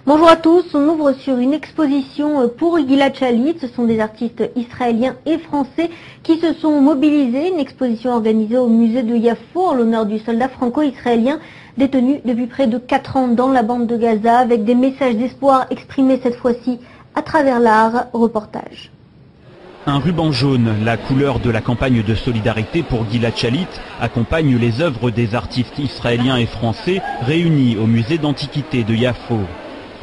Bonjour à tous, on ouvre sur une exposition pour Gilad Shalit. Ce sont des artistes israéliens et français qui se sont mobilisés. Une exposition organisée au musée de Yafo en l'honneur du soldat franco-israélien détenu depuis près de 4 ans dans la bande de Gaza, avec des messages d'espoir exprimés cette fois-ci à travers l'art. Reportage. Un ruban jaune, la couleur de la campagne de solidarité pour Gilad Shalit, accompagne les œuvres des artistes israéliens et français réunis au musée d'antiquité de Yafo.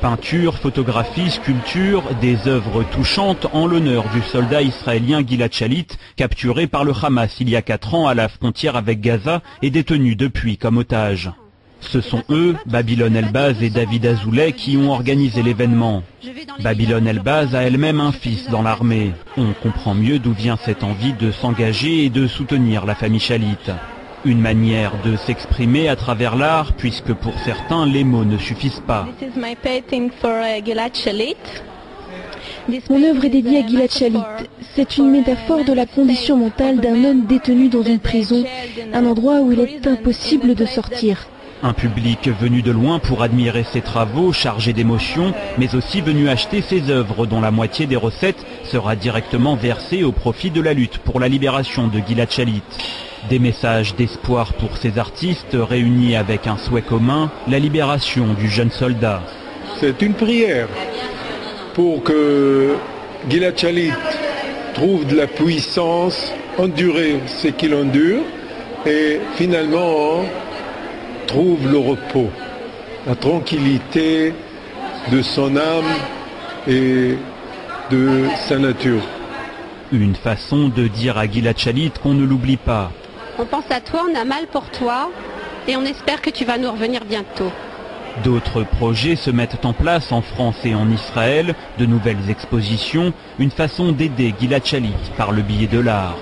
Peinture, photographie, sculpture, des œuvres touchantes en l'honneur du soldat israélien Gilad Shalit, capturé par le Hamas il y a 4 ans à la frontière avec Gaza et détenu depuis comme otage. Ce sont eux, Babylone Elbaz et David Azoulay, qui ont organisé l'événement. Babylone Elbaz a elle-même un fils dans l'armée. On comprend mieux d'où vient cette envie de s'engager et de soutenir la famille Shalit. Une manière de s'exprimer à travers l'art, puisque pour certains, les mots ne suffisent pas. Mon œuvre est dédiée à Gilad Shalit. C'est une métaphore de la condition mentale d'un homme détenu dans une prison, un endroit où il est impossible de sortir. Un public venu de loin pour admirer ses travaux chargés d'émotions, mais aussi venu acheter ses œuvres dont la moitié des recettes sera directement versée au profit de la lutte pour la libération de Gilad Shalit. Des messages d'espoir pour ces artistes réunis avec un souhait commun, la libération du jeune soldat. C'est une prière pour que Gilad Shalit trouve de la puissance, endurer ce qu'il endure et finalement trouve le repos, la tranquillité de son âme et de sa nature. Une façon de dire à Gilad Shalit qu'on ne l'oublie pas. On pense à toi, on a mal pour toi et on espère que tu vas nous revenir bientôt. D'autres projets se mettent en place en France et en Israël, de nouvelles expositions, une façon d'aider Gilad Shalit par le biais de l'art.